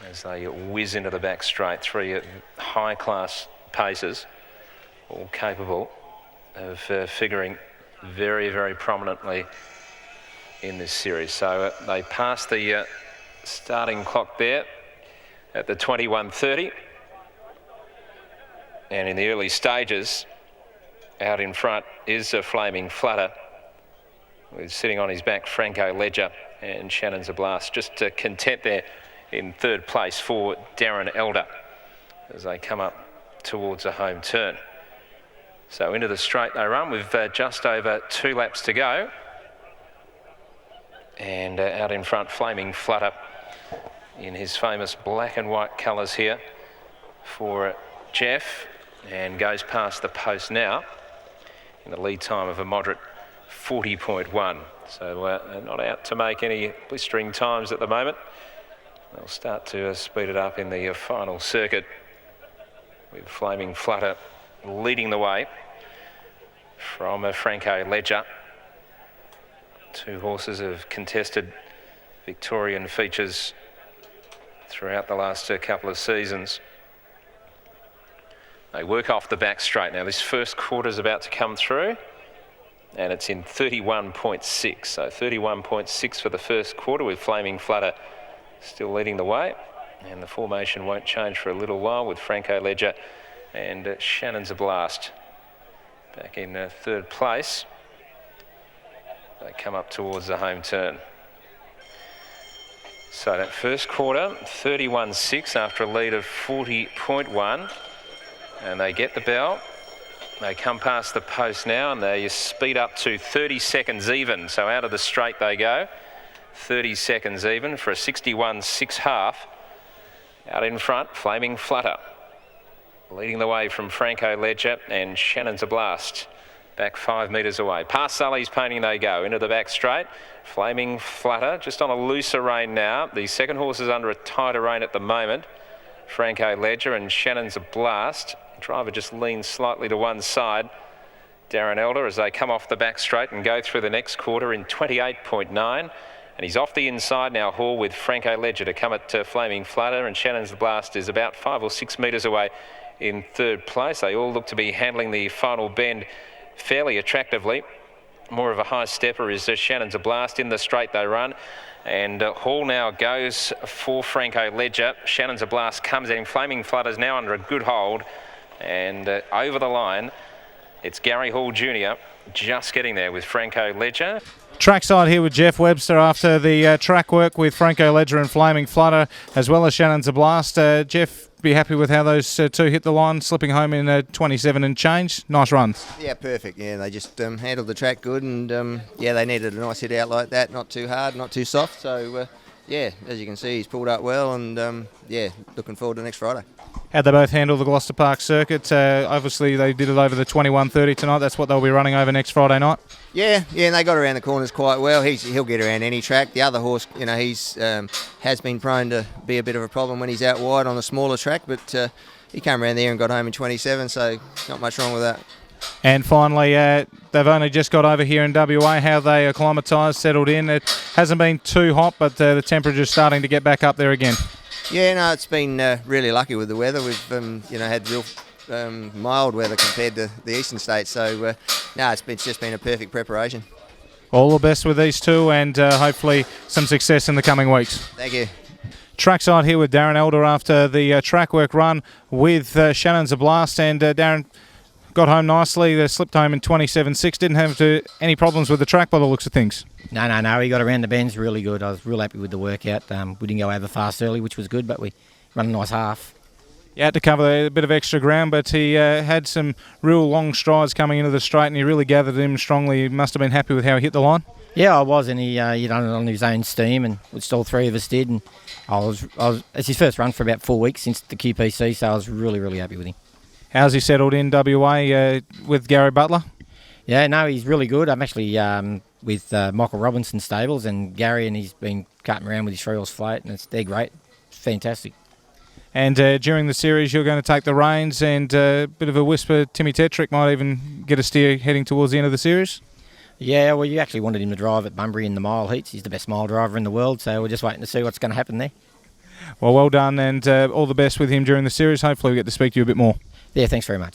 as they whiz into the back straight. 3 high-class paces, all capable of figuring very, very prominently in this series. So they pass the starting clock there at the 21:30. And in the early stages, out in front is a Flaming Flutter, with sitting on his back Franco Ledger and Shannonsablast, just content there in third place for Darren Elder as they come up towards a home turn. So into the straight they run with just over 2 laps to go. And out in front, Flaming Flutter in his famous black and white colours here for Jeff, and goes past the post now in the lead time of a moderate 40.1. So they're not out to make any blistering times at the moment. They'll start to speed it up in the final circuit, with Flaming Flutter leading the way from Franco Ledger. 2 horses have contested Victorian features throughout the last couple of seasons. They work off the back straight. Now this first quarter is about to come through, and it's in 31.6. So 31.6 for the first quarter, with Flaming Flutter still leading the way. And the formation won't change for a little while, with Franco Ledger and Shannonsablast back in third place. They come up towards the home turn. So that first quarter, 31.6 after a lead of 40.1. And they get the bell. They come past the post now, and they speed up to 30 seconds even. So out of the straight they go. 30 seconds even for a 61.6 half. Out in front, Flaming Flutter, leading the way from Franco Ledger and Shannonsablast, back 5 metres away. Past Sully's Painting they go, into the back straight. Flaming Flutter just on a looser rein now. The second horse is under a tighter rein at the moment. Franco Ledger and Shannonsablast. Driver just leans slightly to one side. Darren Elder, as they come off the back straight and go through the next quarter in 28.9. And he's off the inside now, Hall, with Franco Ledger to come at Flaming Flutter, and Shannonsablast is about 5 or 6 metres away in third place. They all look to be handling the final bend fairly attractively. More of a high stepper is Shannonsablast. In the straight they run, and Hall now goes for Franco Ledger. Shannonsablast comes in. Flaming Flutter's now under a good hold, and over the line it's Gary Hall Jr. just getting there with Franco Ledger. Trackside here with Jeff Webster after the track work with Franco Ledger and Flaming Flutter, as well as Shannonsablast. Jeff, be happy with how those 2 hit the line, slipping home in 27 and change. Nice runs. Yeah, perfect. Yeah, they just handled the track good, and yeah, they needed a nice hit out like that. Not too hard, not too soft. So yeah, as you can see, he's pulled up well, and yeah, looking forward to next Friday. How'd they both handle the Gloucester Park circuit? Obviously, they did it over the 21:30 tonight. That's what they'll be running over next Friday night. Yeah, and they got around the corners quite well. He'll get around any track. The other horse, you know, he's has been prone to be a bit of a problem when he's out wide on a smaller track, but he came around there and got home in 27, so not much wrong with that. And finally, they've only just got over here in WA. How they acclimatised, settled in. It hasn't been too hot, but the temperature's starting to get back up there again. Yeah, no, it's been really lucky with the weather. We've you know, had real mild weather compared to the eastern states, so no, it's just been a perfect preparation. All the best with these two, and hopefully some success in the coming weeks. Thank you. Trackside here with Darren Elder after the track work run with Shannonsablast, and Darren got home nicely. They slipped home in 27.6. Didn't have any problems with the track by the looks of things. No. He got around the bends really good. I was real happy with the workout. We didn't go over fast early, which was good, but we run a nice half. He had to cover a bit of extra ground, but he had some real long strides coming into the straight, and he really gathered him strongly. He must have been happy with how he hit the line. Yeah, I was, and he done it on his own steam, and which all 3 of us did. And it's his first run for about 4 weeks since the QPC, so I was really, really happy with him. How's he settled in WA with Gary Butler? Yeah, no, he's really good. I'm actually with Michael Robinson Stables, and Gary, and he's been cutting around with his 3-horse float, and they're great. It's fantastic. And during the series, you're going to take the reins, and a bit of a whisper, Timmy Tetrick might even get a steer heading towards the end of the series? Yeah, well, you actually wanted him to drive at Bunbury in the mile heats. He's the best mile driver in the world, so we're just waiting to see what's going to happen there. Well done, and all the best with him during the series. Hopefully we get to speak to you a bit more. Yeah, thanks very much.